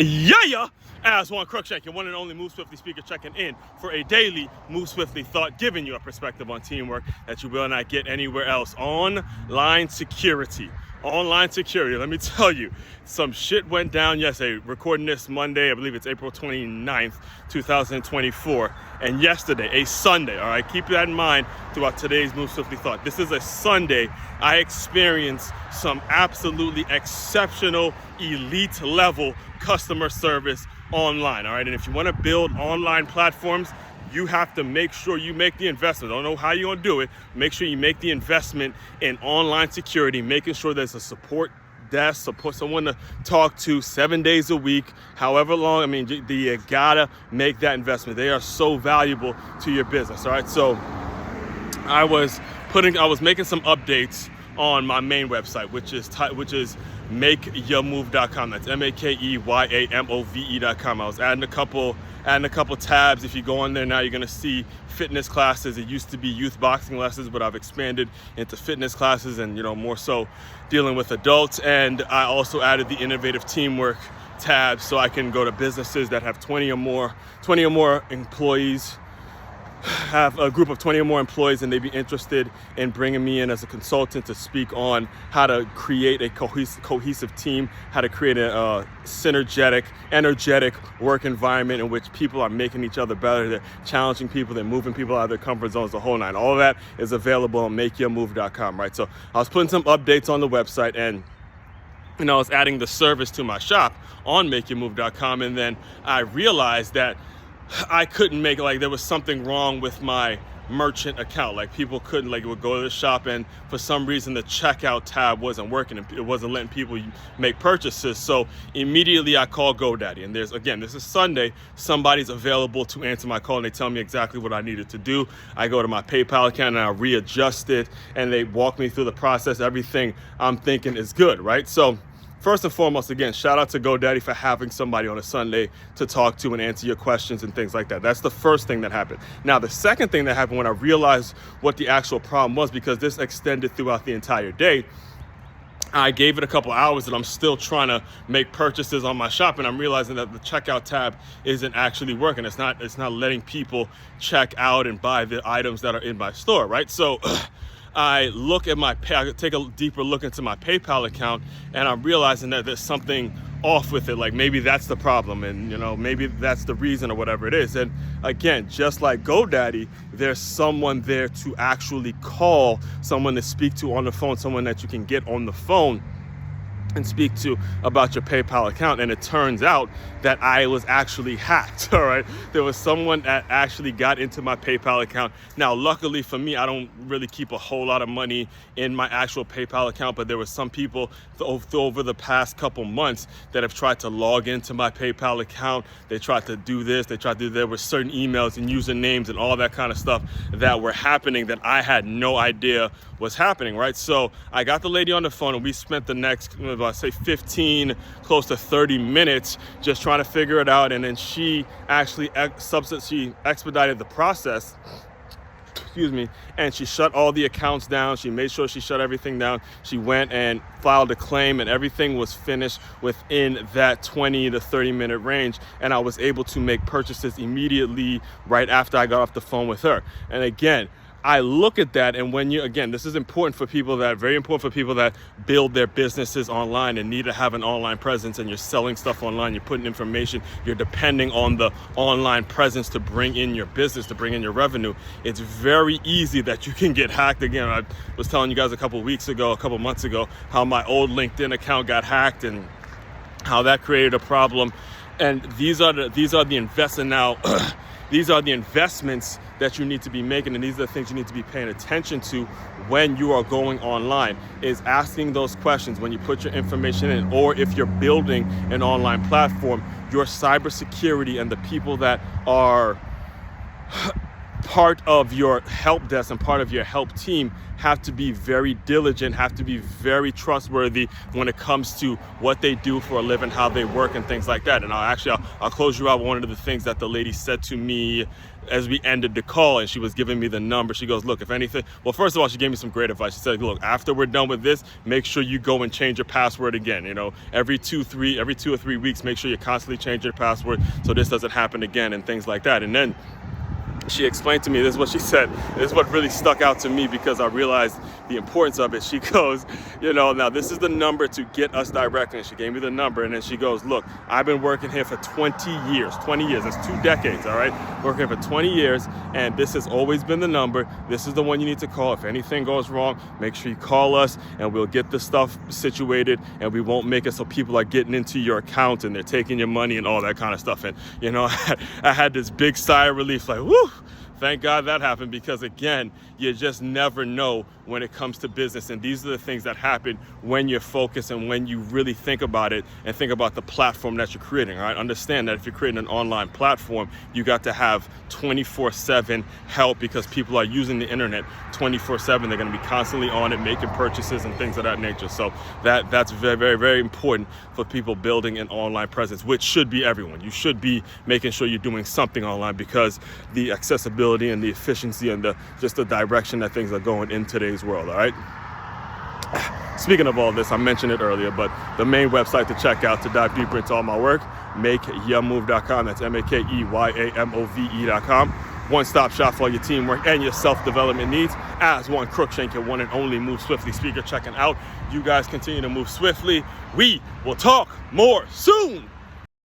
Yeah, Aswand, Cruickshank, your one and only Move Swiftly speaker, checking in for a daily Move Swiftly thought, giving you a perspective on teamwork that you will not get anywhere else. Online security. Online security. Let me tell you, some shit went down yesterday. Recording this Monday, I believe it's April 29th, 2024. And yesterday, a Sunday, all right? Keep that in mind throughout today's Move Swiftly thought. This is a Sunday. I experienced some absolutely exceptional, elite level customer service online, all right? And if you want to build online platforms, you have to make sure you make the investment. I don't know how you're gonna do it. Make sure you make the investment in online security, making sure there's a support desk, someone to talk to 7 days a week, however long. I mean, you gotta make that investment. They are so valuable to your business, all right? So I was making some updates on my main website, which is makeyourmove.com. That's makeyourmove.com. I was adding a couple tabs. If you go on there now, you're gonna see fitness classes. It used to be youth boxing lessons, but I've expanded into fitness classes and, you know, more so dealing with adults. And I also added the innovative teamwork tab, so I can go to businesses that have 20 or more employees, have a group of 20 or more employees, and they'd be interested in bringing me in as a consultant to speak on how to create a cohesive team, how to create a synergetic, energetic work environment in which people are making each other better, they're challenging people, they're moving people out of their comfort zones, the whole nine. All of that is available on makeyourmove.com, right? So I was putting some updates on the website, and I was adding the service to my shop on makeyourmove.com, and then I realized that I couldn't make, like, there was something wrong with my merchant account. Like, people couldn't, like, would go to the shop, and for some reason the checkout tab wasn't working and it wasn't letting people make purchases. So immediately I called GoDaddy, and this is Sunday, somebody's available to answer my call, and they tell me exactly what I needed to do. I go to my PayPal account and I readjust it, and they walk me through the process. Everything I'm thinking is good, right? So first and foremost, again, shout out to GoDaddy for having somebody on a Sunday to talk to and answer your questions and things like that. That's the first thing that happened. Now, the second thing that happened when I realized what the actual problem was, because this extended throughout the entire day, I gave it a couple hours and I'm still trying to make purchases on my shop, and I'm realizing that the checkout tab isn't actually working. It's not letting people check out and buy the items that are in my store, right? So I take a deeper look into my PayPal account, and I'm realizing that there's something off with it. Like, maybe that's the problem, and, you know, maybe that's the reason or whatever it is. And again, just like GoDaddy, there's someone there to actually call, someone to speak to on the phone, someone that you can get on the phone and speak to about your PayPal account. And it turns out that I was actually hacked, all right? There was someone that actually got into my PayPal account. Now, luckily for me, I don't really keep a whole lot of money in my actual PayPal account, but there were some people over the past couple months that have tried to log into my PayPal account. They tried to do this, there were certain emails and usernames and all that kind of stuff that were happening that I had no idea was happening, right? So I got the lady on the phone, and we spent the next, I say 15, close to 30 minutes just trying to figure it out. And then she actually expedited the process, and she shut all the accounts down. She made sure she shut everything down. She went and filed a claim, and everything was finished within that 20 to 30 minute range. And I was able to make purchases immediately right after I got off the phone with her. And again, I look at that, and this is important for people very important for people that build their businesses online and need to have an online presence, and you're selling stuff online, you're putting information, you're depending on the online presence to bring in your business, to bring in your revenue. It's very easy that you can get hacked. Again, I was telling you guys a couple months ago, how my old LinkedIn account got hacked and how that created a problem. And these are the investments that you need to be making, and these are the things you need to be paying attention to when you are going online, is asking those questions when you put your information in, or if you're building an online platform, your cybersecurity and the people that are part of your help desk and part of your help team have to be very diligent, have to be very trustworthy when it comes to what they do for a living, how they work and things like that. And I'll close you out with one of the things that the lady said to me as we ended the call, and she was giving me the number. She goes, look, if anything, well, first of all, she gave me some great advice. She said, look, after we're done with this, make sure you go and change your password again. You know, every 2 or 3 weeks, make sure you constantly change your password so this doesn't happen again and things like that. And then she explained to me, this is what she said, this is what really stuck out to me because I realized the importance of it. She goes, you know, now this is the number to get us directly. And she gave me the number, and then she goes, look, I've been working here for 20 years, that's 2 decades, all right? Working here for 20 years, and this has always been the number. This is the one you need to call. If anything goes wrong, make sure you call us, and we'll get the stuff situated, and we won't make it so people are getting into your account and they're taking your money and all that kind of stuff. And, you know, I had this big sigh of relief, like, whoo! Thank God that happened, because again, you just never know when it comes to business. And these are the things that happen when you're focused and when you really think about it and think about the platform that you're creating, all right? Understand that if you're creating an online platform, you got to have 24/7 help, because people are using the internet 24/7. They're going to be constantly on it, making purchases and things of that nature. So that's very, very, very important for people building an online presence, which should be everyone. You should be making sure you're doing something online, because the accessibility and the efficiency and just the direction that things are going in today's world, all right? Speaking of all this, I mentioned it earlier, but the main website to check out to dive deeper into all my work, makeyourmove.com. That's makeyourmove.com. One-stop shop for all your teamwork and your self-development needs. Aswand, Cruickshank, your one and only Move Swiftly speaker checking out. You guys continue to move swiftly. We will talk more soon.